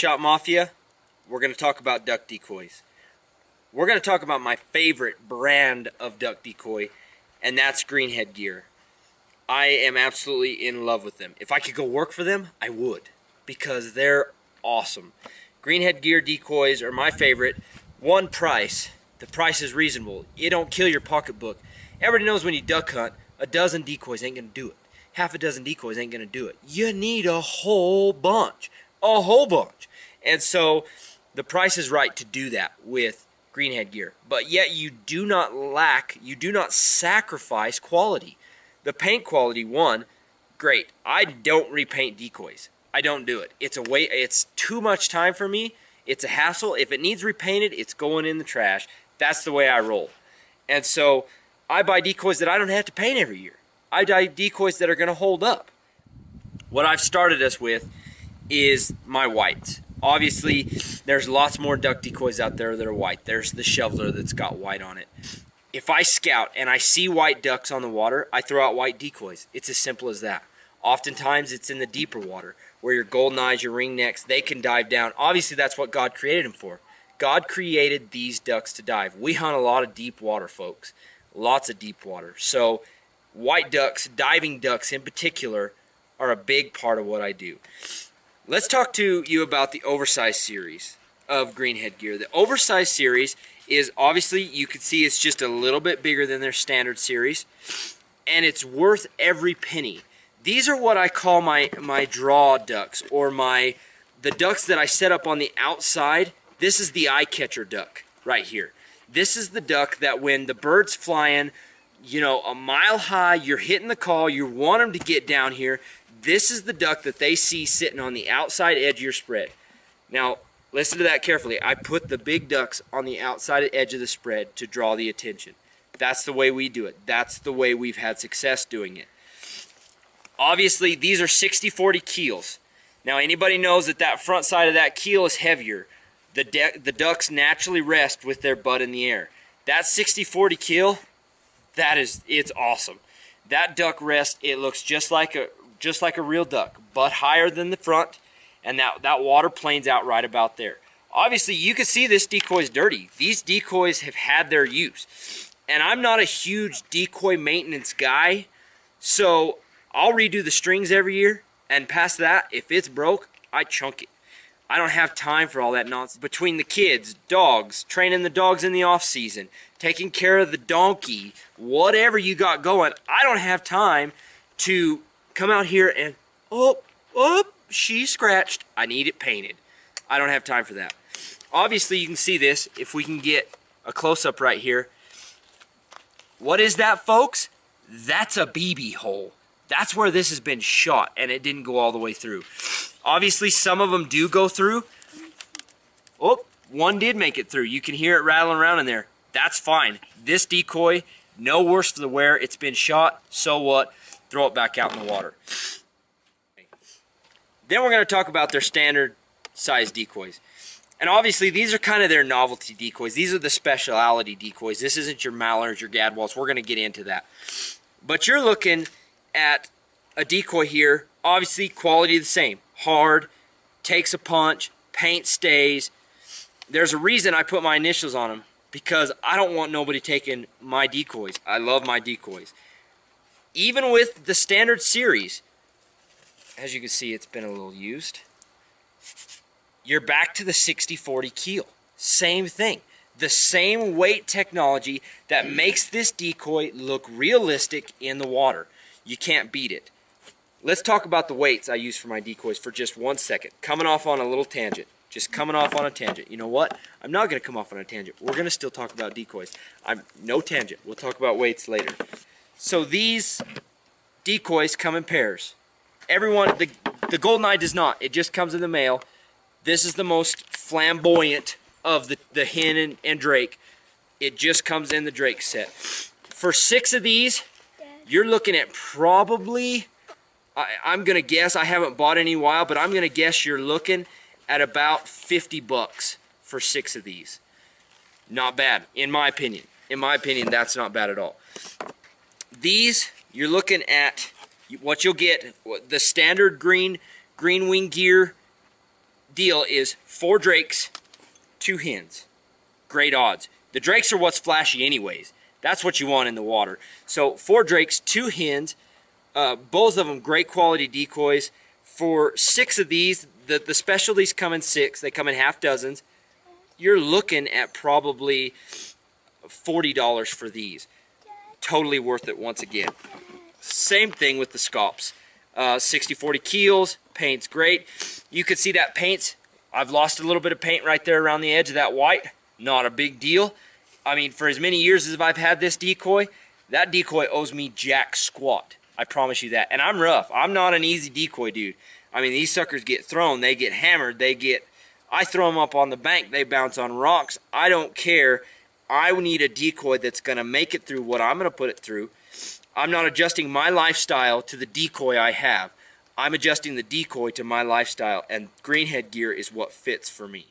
Shot Mafia, we're going to talk about duck decoys. We're going to talk about my favorite brand of duck decoy, and that's Greenhead Gear. I am absolutely in love with them. If I could go work for them, I would, because they're awesome. Greenhead Gear decoys are my favorite. One price. The price is reasonable. It don't kill your pocketbook. Everybody knows when you duck hunt, a dozen decoys ain't going to do it. Half a dozen decoys ain't going to do it. You need a whole bunch. A whole bunch. And so the price is right to do that with Greenhead Gear. But yet you do not lack, you do not sacrifice quality. The paint quality, one, great. I don't repaint decoys. I don't do it. It's too much time for me. It's a hassle. If it needs repainted, it's going in the trash. That's the way I roll. And so I buy decoys that I don't have to paint every year. I buy decoys that are going to hold up. What I've started us with is my whites. Obviously, there's lots more duck decoys out there that are white. There's the shoveler that's got white on it. If I scout and I see white ducks on the water, I throw out white decoys. It's as simple as that. Oftentimes, it's in the deeper water where your golden eyes, your ringnecks, they can dive down. Obviously, that's what God created them for. God created these ducks to dive. We hunt a lot of deep water, folks. Lots of deep water. So white ducks, diving ducks in particular, are a big part of what I do. Let's talk to you about the oversized series of Greenhead Gear. The oversized series is obviously, you can see it's just a little bit bigger than their standard series, and it's worth every penny. These are what I call my draw ducks, or the ducks that I set up on the outside. This is the eye catcher duck right here. This is the duck that when the bird's flying, you know, a mile high, you're hitting the call, you want them to get down here. This is the duck that they see sitting on the outside edge of your spread. Now, listen to that carefully. I put the big ducks on the outside edge of the spread to draw the attention. That's the way we do it. That's the way we've had success doing it. Obviously, these are 60-40 keels. Now, anybody knows that that front side of that keel is heavier. The ducks naturally rest with their butt in the air. That 60-40 keel, it's awesome. That duck rest, it looks just like a real duck, but higher than the front, and that water planes out right about there. Obviously, you can see this decoy's dirty. These decoys have had their use. And I'm not a huge decoy maintenance guy, so I'll redo the strings every year, and past that, if it's broke, I chunk it. I don't have time for all that nonsense. Between the kids, dogs, training the dogs in the off season, taking care of the donkey, whatever you got going, I don't have time to come out here and, oh, she scratched. I need it painted. I don't have time for that. Obviously, you can see this if we can get a close-up right here. What is that, folks? That's a BB hole. That's where this has been shot, and it didn't go all the way through. Obviously, some of them do go through. Oh, one did make it through. You can hear it rattling around in there. That's fine. This decoy, no worse for the wear. It's been shot. So what? Throw it back out in the water. Then we're going to talk about their standard size decoys. And obviously, these are kind of their novelty decoys. These are the specialty decoys. This isn't your mallards, your gadwalls. We're going to get into that. But you're looking at a decoy here, obviously quality the same. Hard, takes a punch, paint stays. There's a reason I put my initials on them, because I don't want nobody taking my decoys. I love my decoys. Even with the standard series, as you can see, it's been a little used. You're back to the 60-40 keel. Same thing. The same weight technology that makes this decoy look realistic in the water. You can't beat it. Let's talk about the weights I use for my decoys for just 1 second. Coming off on a little tangent. Just coming off on a tangent. You know what? I'm not going to come off on a tangent. We're going to still talk about decoys. No tangent. We'll talk about weights later. So these decoys come in pairs. Everyone, the golden eye does not. It just comes in the male. This is the most flamboyant of the hen and drake. It just comes in the drake set. For 6 of these, you're looking at probably, I'm going to guess, I haven't bought any in a while, but I'm going to guess you're looking at about 50 bucks for 6 of these. Not bad, in my opinion. In my opinion, that's not bad at all. These, you're looking at what you'll get, the standard green wing gear deal is 4 drakes, 2 hens. Great odds. The drakes are what's flashy anyways. That's what you want in the water. So 4 drakes, 2 hens, both of them great quality decoys. For 6 of these, the specialties come in 6. They come in half dozens. You're looking at probably $40 for these. Totally worth it once again. Same thing with the scops. 60-40 keels, paint's great. You can see that paint. I've lost a little bit of paint right there around the edge of that white. Not a big deal. I mean, for as many years as I've had this decoy, that decoy owes me jack squat. I promise you that. And I'm rough. I'm not an easy decoy dude. I mean, these suckers get thrown. They get hammered. I throw them up on the bank. They bounce on rocks. I don't care. I need a decoy that's going to make it through what I'm going to put it through. I'm not adjusting my lifestyle to the decoy I have. I'm adjusting the decoy to my lifestyle, and greenhead gear is what fits for me.